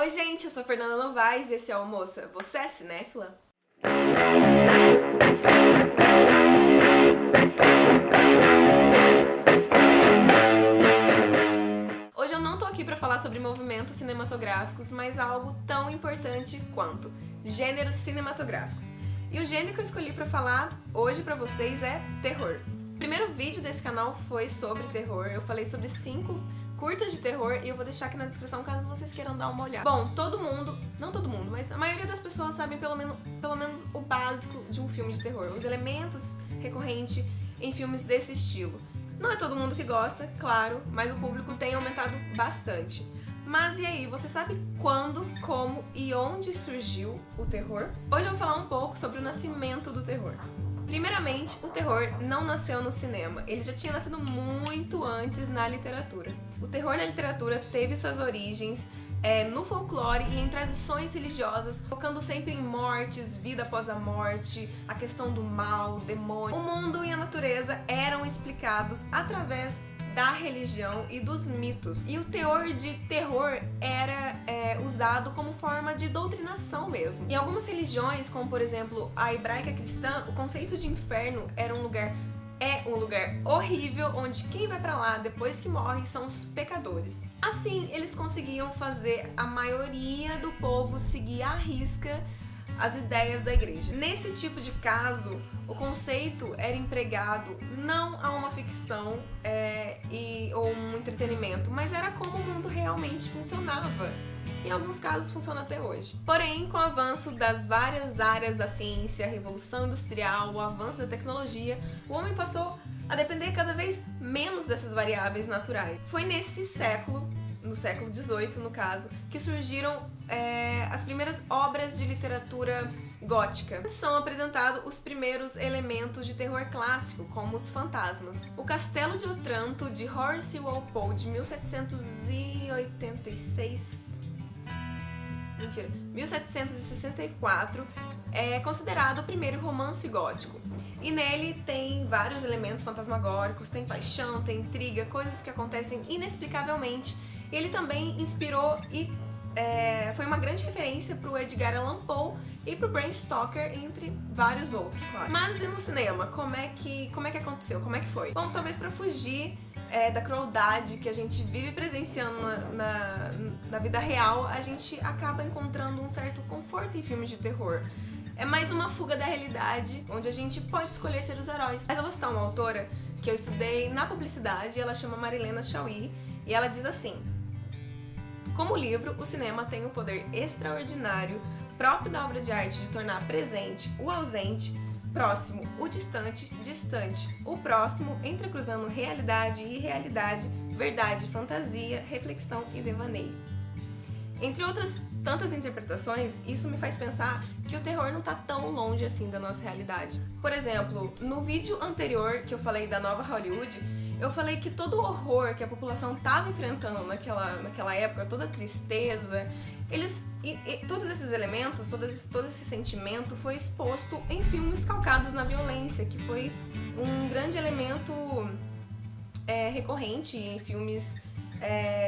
Oi gente, eu sou Fernanda Novaes e esse é o Moça, você é cinéfila? Hoje eu não tô aqui pra falar sobre movimentos cinematográficos, mas algo tão importante quanto gêneros cinematográficos. E o gênero que eu escolhi pra falar hoje pra vocês é terror. O primeiro vídeo desse canal foi sobre terror, eu falei sobre 5 curtas de terror e eu vou deixar aqui na descrição caso vocês queiram dar uma olhada. Bom, não todo mundo, mas a maioria das pessoas sabem pelo menos o básico de um filme de terror, os elementos recorrentes em filmes desse estilo. Não é todo mundo que gosta, claro, mas o público tem aumentado bastante. Mas e aí, você sabe quando, como e onde surgiu o terror? Hoje eu vou falar um pouco sobre o nascimento do terror. Primeiramente, o terror não nasceu no cinema, ele já tinha nascido muito antes na literatura. O terror na literatura teve suas origens no folclore e em tradições religiosas, focando sempre em mortes, vida após a morte, a questão do mal, demônio. O mundo e a natureza eram explicados através da religião e dos mitos. E o teor de terror era usado como forma de doutrinação mesmo. Em algumas religiões, como por exemplo a hebraica cristã, o conceito de inferno era um lugar horrível, onde quem vai pra lá depois que morre são os pecadores. Assim, eles conseguiam fazer a maioria do povo seguir à risca as ideias da igreja. Nesse tipo de caso, o conceito era empregado não a uma ficção ou um entretenimento, mas era como o mundo realmente funcionava. Em alguns casos funciona até hoje. Porém, com o avanço das várias áreas da ciência, a revolução industrial, o avanço da tecnologia, o homem passou a depender cada vez menos dessas variáveis naturais. Foi nesse século, no século XVIII no caso, que surgiram as primeiras obras de literatura gótica. São apresentados os primeiros elementos de terror clássico, como os fantasmas. O Castelo de Otranto, de Horace Walpole, de 1764, é considerado o primeiro romance gótico. E nele tem vários elementos fantasmagóricos, tem paixão, tem intriga, coisas que acontecem inexplicavelmente. E ele também inspirou e foi uma grande referência para o Edgar Allan Poe e para o Bram Stoker, entre vários outros, claro. Mas e no cinema? Como é que aconteceu? Como é que foi? Bom, talvez para fugir da crueldade que a gente vive presenciando na vida real, a gente acaba encontrando um certo conforto em filmes de terror. É mais uma fuga da realidade, onde a gente pode escolher ser os heróis. Mas eu vou citar uma autora que eu estudei na publicidade, ela chama Marilena Chauí, e ela diz assim: como livro, o cinema tem um poder extraordinário, próprio da obra de arte, de tornar presente o ausente, próximo o distante, distante o próximo, entrecruzando realidade e irrealidade, verdade, fantasia, reflexão e devaneio. Entre outras tantas interpretações, isso me faz pensar que o terror não está tão longe assim da nossa realidade. Por exemplo, no vídeo anterior que eu falei da nova Hollywood, eu falei que todo o horror que a população estava enfrentando naquela época, toda a tristeza, todos esses elementos, todo esse sentimento foi exposto em filmes calcados na violência, que foi um grande elemento recorrente em filmes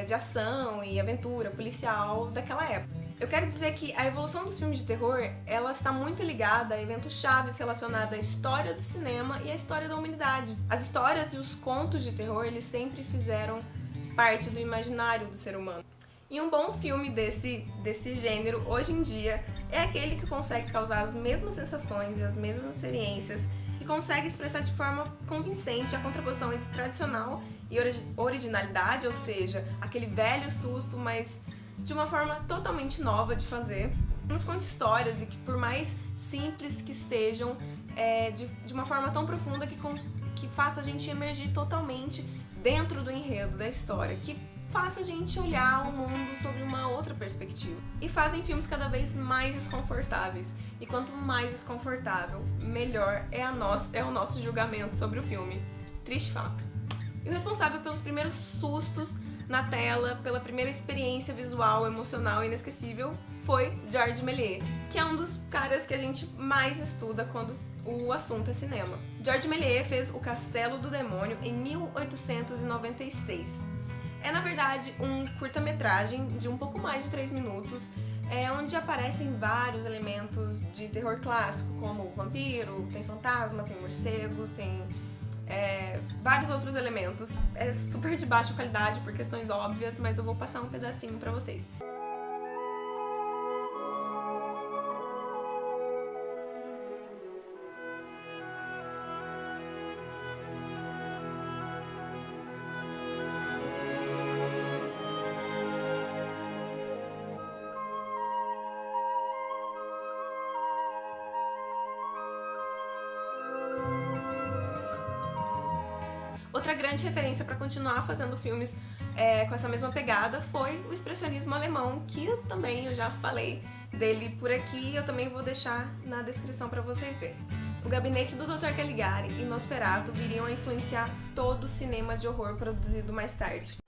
de ação e aventura policial daquela época. Eu quero dizer que a evolução dos filmes de terror, ela está muito ligada a eventos chaves relacionados à história do cinema e à história da humanidade. As histórias e os contos de terror, eles sempre fizeram parte do imaginário do ser humano. E um bom filme desse gênero, hoje em dia, é aquele que consegue causar as mesmas sensações e as mesmas experiências e consegue expressar de forma convincente a contraposição entre tradicional e originalidade, ou seja, aquele velho susto, mas de uma forma totalmente nova de fazer. Nos conta histórias e que, por mais simples que sejam, de uma forma tão profunda que faça a gente emergir totalmente dentro do enredo da história, que faça a gente olhar o mundo sob uma outra perspectiva. E fazem filmes cada vez mais desconfortáveis. E quanto mais desconfortável, melhor é o nosso julgamento sobre o filme. Triste fato. E o responsável pelos primeiros sustos na tela, pela primeira experiência visual, emocional e inesquecível, foi Georges Méliès, que é um dos caras que a gente mais estuda quando o assunto é cinema. Georges Méliès fez O Castelo do Demônio em 1896. É, na verdade, um curta-metragem de um pouco mais de 3 minutos, onde aparecem vários elementos de terror clássico, como vampiro, tem fantasma, tem morcegos, tem vários outros elementos. É super de baixa qualidade por questões óbvias, mas eu vou passar um pedacinho pra vocês. Outra grande referência para continuar fazendo filmes com essa mesma pegada foi o expressionismo alemão, que eu já falei dele por aqui, eu também vou deixar na descrição para vocês verem. O Gabinete do Dr. Caligari e Nosferatu viriam a influenciar todo o cinema de horror produzido mais tarde.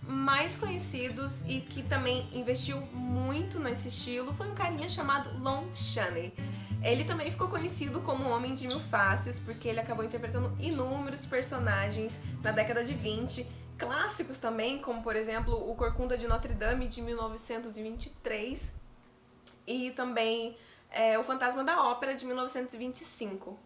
Mais conhecidos e que também investiu muito nesse estilo foi um carinha chamado Lon Chaney. Ele também ficou conhecido como o Homem de Mil Faces porque ele acabou interpretando inúmeros personagens na década de 20, clássicos também, como por exemplo o Corcunda de Notre Dame de 1923 e também o Fantasma da Ópera de 1925.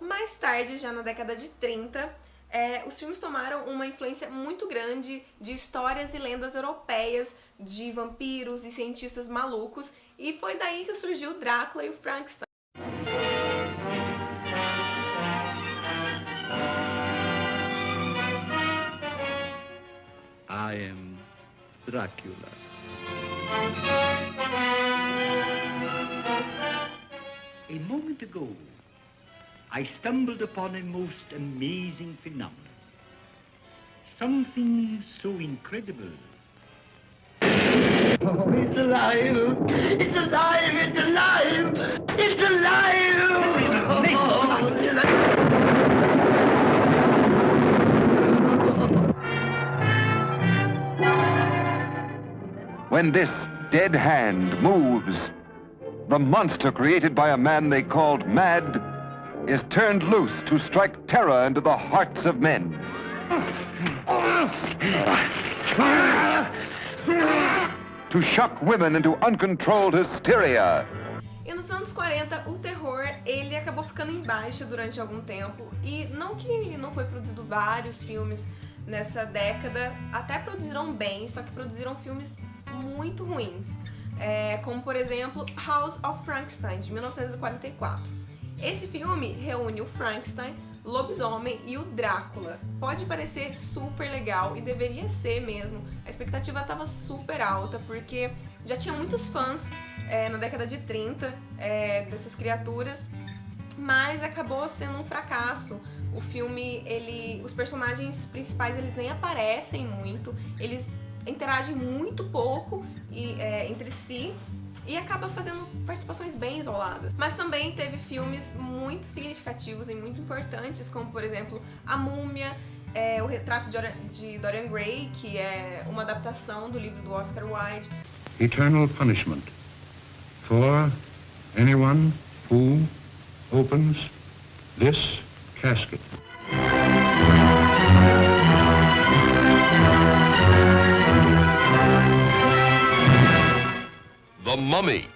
Mais tarde, já na década de 30, os filmes tomaram uma influência muito grande de histórias e lendas europeias, de vampiros e cientistas malucos, e foi daí que surgiu Drácula e o Frankenstein. I am Dracula. A moment ago, I stumbled upon a most amazing phenomenon. Something so incredible. Oh, it's alive! It's alive! It's alive! It's alive! When this dead hand moves, the monster created by a man they called Mad is turned loose to strike terror into the hearts of men. To shock women into uncontrolled hysteria. E nos anos 40, o terror ele acabou ficando em baixa durante algum tempo. E não que não foi produzido vários filmes nessa década, até produziram bem, só que produziram filmes muito ruins. Como, por exemplo, House of Frankenstein, de 1944. Esse filme reúne o Frankenstein, lobisomem e o Drácula. Pode parecer super legal e deveria ser mesmo. A expectativa estava super alta porque já tinha muitos fãs na década de 30 dessas criaturas, mas acabou sendo um fracasso. O filme, os personagens principais eles nem aparecem muito, eles interagem muito pouco entre si. E acaba fazendo participações bem isoladas. Mas também teve filmes muito significativos e muito importantes, como por exemplo A Múmia, O Retrato de Dorian Gray, que é uma adaptação do livro do Oscar Wilde. Eternal punishment for anyone who opens this casket. The Mummy.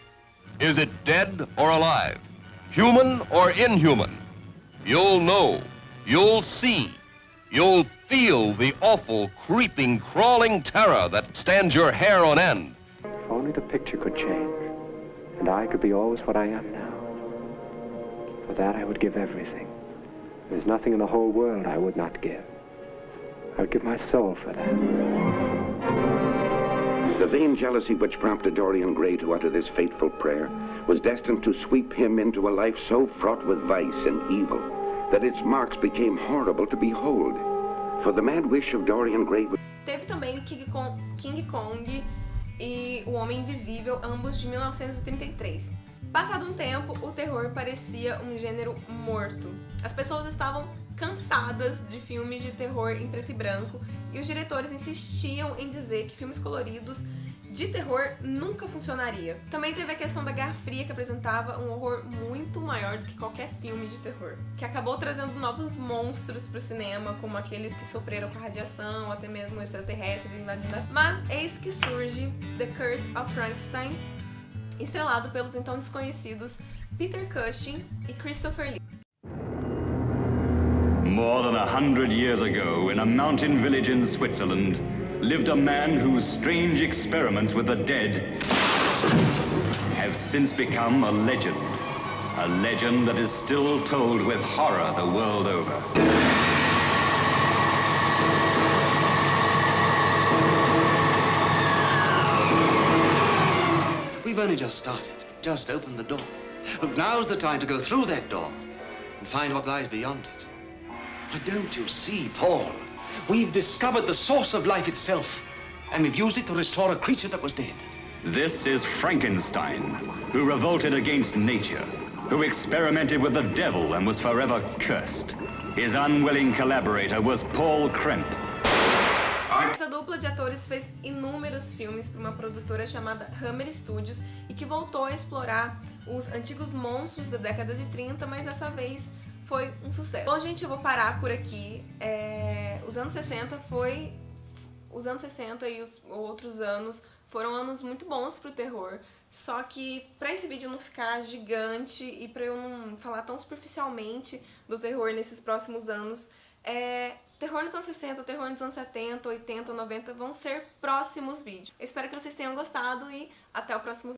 Is it dead or alive? Human or inhuman? You'll know. You'll see. You'll feel the awful, creeping, crawling terror that stands your hair on end. If only the picture could change, and I could be always what I am now. For that I would give everything. There's nothing in the whole world I would not give. I would give my soul for that. The vain jealousy which prompted Dorian Gray to utter this fateful prayer was destined to sweep him into a life so fraught with vice and evil that its marks became horrible to behold. For the mad wish of Dorian Gray... Teve também King Kong e O Homem Invisível, ambos de 1933. Passado um tempo, o terror parecia um gênero morto. As pessoas estavam cansadas de filmes de terror em preto e branco e os diretores insistiam em dizer que filmes coloridos de terror nunca funcionaria. Também teve a questão da Guerra Fria, que apresentava um horror muito maior do que qualquer filme de terror, que acabou trazendo novos monstros para o cinema, como aqueles que sofreram com a radiação, até mesmo extraterrestres invadindo. Mas eis que surge The Curse of Frankenstein, estrelado pelos então desconhecidos Peter Cushing e Christopher Lee. More than 100 years ago, in a mountain village in Switzerland, lived a man whose strange experiments with the dead have since become a legend that is still told with horror the world over. We've only just started, just opened the door. Look, now's the time to go through that door and find what lies beyond it. But don't you see, Paul? We've discovered the source of life itself, and we've used it to restore a creature that was dead. This is Frankenstein, who revolted against nature, who experimented with the devil and was forever cursed. His unwilling collaborator was Paul Kremp. Essa dupla de atores fez inúmeros filmes para uma produtora chamada Hammer Studios e que voltou a explorar os antigos monstros da década de 30, mas dessa vez foi um sucesso. Bom, gente, eu vou parar por aqui. Os anos 60 e os outros anos foram anos muito bons pro terror, só que para esse vídeo não ficar gigante e para eu não falar tão superficialmente do terror nesses próximos anos, terror nos anos 60, terror nos anos 70, 80, 90 vão ser próximos vídeos. Eu espero que vocês tenham gostado e até o próximo vídeo.